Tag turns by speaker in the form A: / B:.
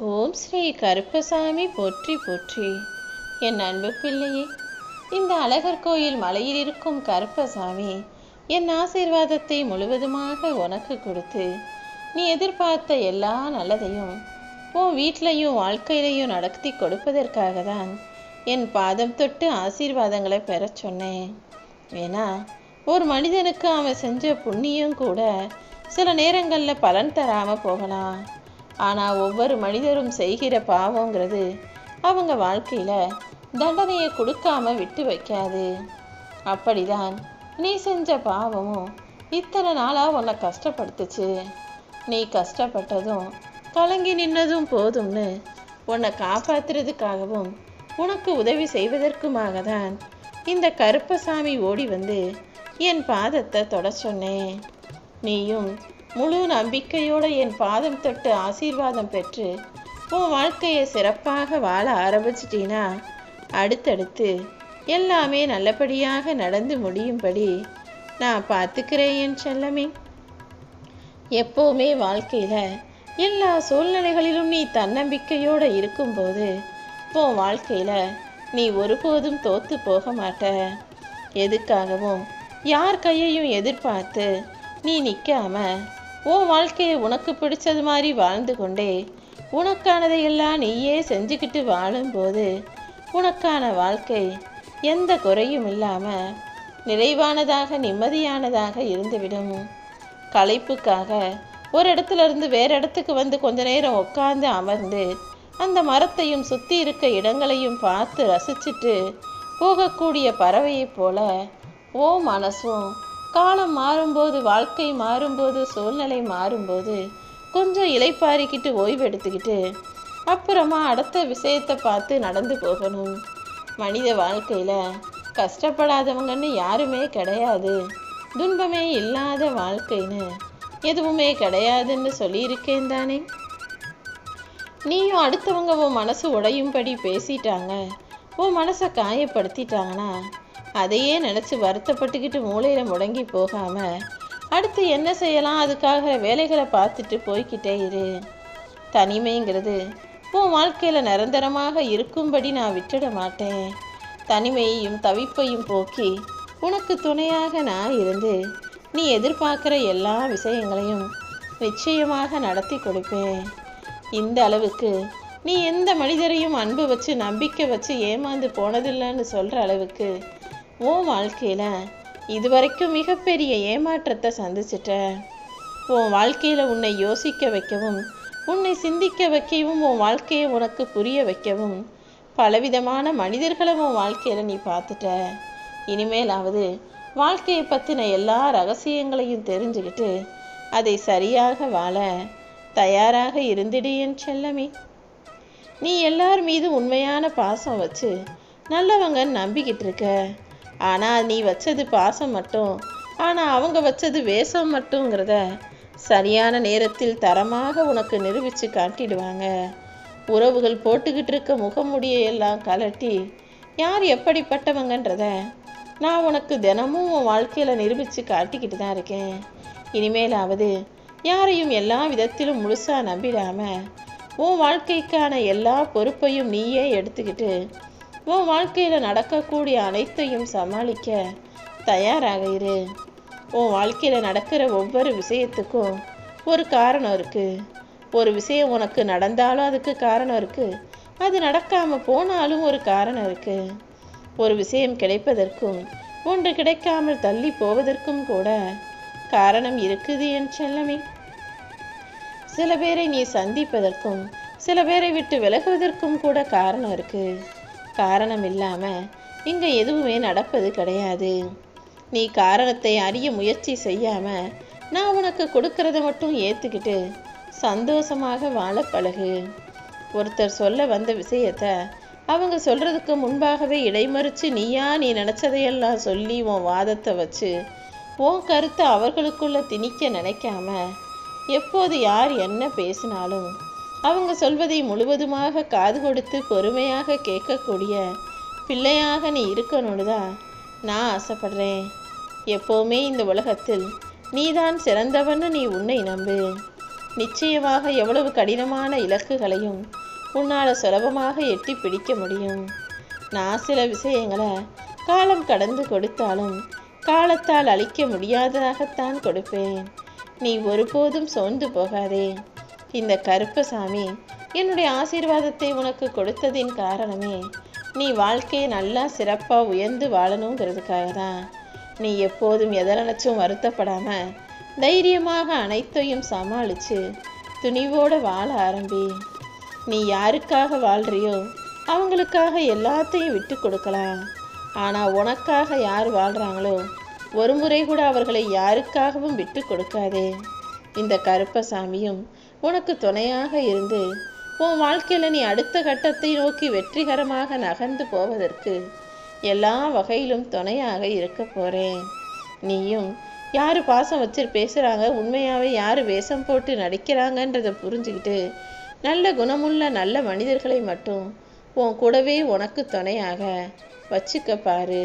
A: ஓம் ஸ்ரீ கருப்பசாமி போற்றி போற்றி. என் அன்பு பிள்ளையே, இந்த அழகர் கோயில் மலையில் இருக்கும் கருப்பசாமி என் ஆசீர்வாதத்தை முழுவதுமாக உனக்கு கொடுத்து நீ எதிர்பார்த்த எல்லா நல்லதையும் உன் வீட்டிலையும் வாழ்க்கையிலையும் நடத்தி கொடுப்பதற்காக தான் என் பாதம் தொட்டு ஆசீர்வாதங்களை பெற சொன்னேன். ஏன்னா ஒரு மனிதனுக்கு அவன் செஞ்ச புண்ணியம் கூட சில நேரங்களில் பலன் தராமல் போகலாம். ஆனால் ஒவ்வொரு மனிதரும் செய்கிற பாவங்கிறது அவங்க வாழ்க்கையில் தண்டனையை கொடுக்காம விட்டு வைக்காது. அப்படிதான் நீ செஞ்ச பாவமும் இத்தனை நாளாக உன்னை கஷ்டப்படுத்துச்சு. நீ கஷ்டப்பட்டதும் கலங்கி நின்னதும் போதும்னு உன்னை காப்பாற்றுறதுக்காகவும் உனக்கு உதவி செய்வதற்குமாக தான் இந்த கருப்பசாமி ஓடி வந்து என் பாதத்தை தொட சொன்னேன். நீயும் முழு நம்பிக்கையோடு என் பாதம் தொட்டு ஆசீர்வாதம் பெற்று உன் வாழ்க்கையை சிறப்பாக வாழ ஆரம்பிச்சிட்டீன்னா அடுத்தடுத்து எல்லாமே நல்லபடியாக நடந்து முடியும்படி நான் பார்த்துக்கிறேன் என் செல்லமே. எப்போவுமே வாழ்க்கையில் எல்லா சூழ்நிலைகளிலும் நீ தன்னம்பிக்கையோடு இருக்கும்போது உன் வாழ்க்கையில் நீ ஒருபோதும் தோற்று போக மாட்ட. எதுக்காகவும் யார் கையையும் எதிர்பார்த்து நீ நிற்காம உன் வாழ்க்கையை உனக்கு பிடிச்சது மாதிரி வாழ்ந்து கொண்டே உனக்கானதையெல்லாம் நீயே செஞ்சுக்கிட்டு வாழும்போது உனக்கான வாழ்க்கை எந்த குறையும் இல்லாமல் நிறைவானதாக நிம்மதியானதாக இருந்துவிடும். களைப்புக்காக ஒரு இடத்துல இருந்து வேற இடத்துக்கு வந்து கொஞ்ச நேரம் உட்கார்ந்து அமர்ந்து அந்த மரத்தையும் சுற்றி இருக்க இடங்களையும் பார்த்து ரசிச்சுட்டு போகக்கூடிய பறவையை போல ஓ மனசும் காலம் மாறும்போது, வாழ்க்கை மாறும்போது, சூழ்நிலை மாறும்போது கொஞ்சம் இளைப்பாரிக்கிட்டு ஓய்வு எடுத்துக்கிட்டு அப்புறமா அடுத்த விஷயத்தை பார்த்து நடந்து போகணும். மனித வாழ்க்கையில் கஷ்டப்படாதவங்கன்னு யாருமே கிடையாது. துன்பமே இல்லாத வாழ்க்கைன்னு எதுவுமே கிடையாதுன்னு சொல்லியிருக்கேன் தானே. நீயும் அடுத்தவங்க உன் மனசு உடையும்படி பேசிட்டாங்க, உன் மனசை காயப்படுத்திட்டாங்கன்னா அதையே நினச்சி வருத்தப்பட்டுக்கிட்டு மூளையில் முடங்கி போகாமல் அடுத்து என்ன செய்யலாம் அதுக்காக வேலைகளை பார்த்துட்டு போய்கிட்டே இரு. தனிமைங்கிறது உன் வாழ்க்கையில் நிரந்தரமாக இருக்கும்படி நான் விட்டுட மாட்டேன். தனிமையையும் தவிப்பையும் போக்கி உனக்கு துணையாக நான் இருந்து நீ எதிர்பார்க்குற எல்லா விஷயங்களையும் நிச்சயமாக நடத்தி கொடுப்பேன். இந்த அளவுக்கு நீ எந்த மனிதரையும் அன்பு வச்சு நம்பிக்கை வச்சு ஏமாந்து போனதில்லைன்னு சொல்கிற அளவுக்கு உன் வாழ்க்கையில் இதுவரைக்கும் மிகப்பெரிய ஏமாற்றத்தை சந்திச்சிட்ட. உன் வாழ்க்கையில் உன்னை யோசிக்க வைக்கவும் உன்னை சிந்திக்க வைக்கவும் உன் வாழ்க்கையை உனக்கு புரிய வைக்கவும் பலவிதமான மனிதர்களை உன் வாழ்க்கையில் நீ பார்த்துட்ட. இனிமேலாவது வாழ்க்கையை பற்றின எல்லா ரகசியங்களையும் தெரிஞ்சுக்கிட்டு அதை சரியாக வாழ தயாராக இருந்துடு என் செல்லமே. நீ எல்லார் மீது உண்மையான பாசம் வச்சு நல்லவங்க நம்பிக்கிட்டு இருக்க. ஆனால் நீ வச்சது பாசம் மட்டும், ஆனால் அவங்க வச்சது வேஷம் மட்டுங்கிறத சரியான நேரத்தில் தரமாக உனக்கு நிரூபித்து காட்டிடுவாங்க. உறவுகள் போட்டுக்கிட்டு இருக்க முகமுடியெல்லாம் கலட்டி யார் எப்படிப்பட்டவங்கன்றத நான் உனக்கு தினமும் உன் வாழ்க்கையில் நிரூபித்து காட்டிக்கிட்டு தான் இருக்கேன். இனிமேலாவது யாரையும் எல்லா விதத்திலும் முழுசாக நம்பிடாமல் உன் வாழ்க்கைக்கான எல்லா பொறுப்பையும் நீயே எடுத்துக்கிட்டு உன் வாழ்க்கையில் நடக்கக்கூடிய அனைத்தையும் சமாளிக்க தயாராக இரு. உன் வாழ்க்கையில் நடக்கிற ஒவ்வொரு விஷயத்துக்கும் ஒரு காரணம் இருக்குது. ஒரு விஷயம் உனக்கு நடந்தாலும் அதுக்கு காரணம் இருக்குது, அது நடக்காமல் போனாலும் ஒரு காரணம் இருக்குது. ஒரு விஷயம் கிடைப்பதற்கும் ஒன்று கிடைக்காமல் தள்ளி போவதற்கும் கூட காரணம் இருக்குது என் செல்லமே. சில பேரை நீ சந்திப்பதற்கும் சில பேரை விட்டு விலகுவதற்கும் கூட காரணம் இருக்குது. காரணம் இல்லாமல் இங்கே எதுவுமே நடப்பது கிடையாது. நீ காரணத்தை அறிய முயற்சி செய்யாமல் நான் உனக்கு கொடுக்கறத மட்டும் ஏற்றுக்கிட்டு சந்தோஷமாக வாழ பழகு. ஒருத்தர் சொல்ல வந்த விஷயத்த அவங்க சொல்கிறதுக்கு முன்பாகவே இடைமறித்து நீ நினச்சதையெல்லாம் சொல்லி உன் வாதத்தை வச்சு உன் கருத்தை அவர்களுக்குள்ள திணிக்க நினைக்காம எப்போது யார் என்ன பேசினாலும் அவங்க சொல்வதை முழுவதுமாக காது கொடுத்து பொறுமையாக கேட்கக்கூடிய பிள்ளையாக நீ இருக்கணும்னு தான் நான் ஆசைப்படுறேன். எப்போவுமே இந்த உலகத்தில் நீதான் சிறந்தவன்னு நீ உன்னை நம்பு. நிச்சயமாக எவ்வளவு கடினமான இலக்குகளையும் உன்னால் சுலபமாக எட்டி பிடிக்க முடியும். நான் சில விஷயங்களை காலம் கடந்து கொடுத்தாலும் காலத்தால் அழிக்க முடியாததாகத்தான் கொடுப்பேன். நீ ஒருபோதும் சோர்ந்து போகாதே. இந்த கருப்பசாமி என்னுடைய ஆசீர்வாதத்தை உனக்கு கொடுத்ததின் காரணமே நீ வாழ்க்கையை நல்லா சிறப்பாக உயர்ந்து வாழணுங்கிறதுக்காக தான். நீ எப்போதும் எதை நினச்சும் வருத்தப்படாம தைரியமாக அனைத்தையும் சமாளித்து துணிவோடு வாழ ஆரம்பி. நீ யாருக்காக வாழ்றியோ அவங்களுக்காக எல்லாத்தையும் விட்டு கொடுக்கலாம். ஆனால் உனக்காக யார் வாழ்கிறாங்களோ ஒரு முறை கூட அவர்களை யாருக்காகவும் விட்டு கொடுக்காதே. இந்த கருப்பசாமியும் உனக்கு துணையாக இருந்து உன் வாழ்க்கையில் நீ அடுத்த கட்டத்தை நோக்கி வெற்றிகரமாக நகர்ந்து போவதற்கு எல்லா வகையிலும் துணையாக இருக்க போகிறேன். நீயும் யார் பாசம் வச்சு பேசுகிறாங்க, உண்மையாகவே யார் வேஷம் போட்டு நடிக்கிறாங்கன்றதை புரிஞ்சுக்கிட்டு நல்ல குணமுள்ள நல்ல மனிதர்களை மட்டும் உன் கூடவே உனக்கு துணையாக வச்சுக்க பாரு.